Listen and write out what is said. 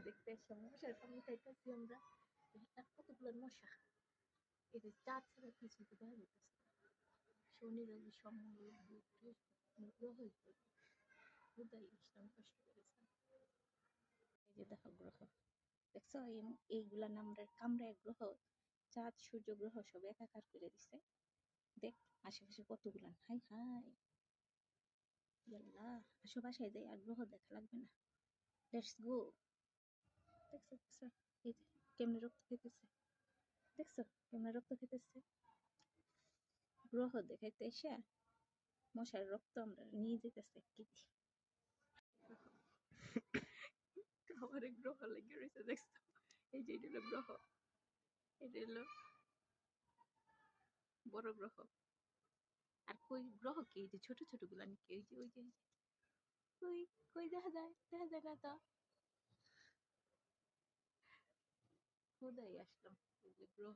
দেখতে এসে মশার কামড় খাইতেছি আমরা। আর কতগুলো মশা, এদের চার ছাড়া কিছু তো দেখা যেতেছে না। শনি রবি সমঙ্গল বুধ গ্রহ হুদাই ইসলাম কষ্ট করেছে। এই যে দেখো গ্রহ, দেখছো এইগুলা নামরা কামড়ায় গ্রহ, চাঁদ সূর্য গ্রহ সব একাকার করে দিছে। দেখ আশেপাশে কতগুলা, হাই হাই আল্লাহ। আসো বাসায় যাই, আর গ্রহ দেখা লাগবে না, লেটস গো। দেখছো দেখছো, এই যে কেমনে রক্ত খেতেছে, দেখছো কেমনে রক্ত খেতেছে। গ্রহ দেখাইতে এসে মশার রক্ত আমরা নিয়ে যেতেছে কি। আমার গ্রহ লেগে রয়েছে দেখছো, এই যে এটা হলো গ্রহ, এটা হলো বড় গ্রহ। আর কই গ্রহ কি, এই যে ছোট ছোট গুলা নাকি, ওই যে ওই যে কই, কই দেখা যায়, দেখা যায় না তো। কোথায় আসলাম, এই যে গ্রহ।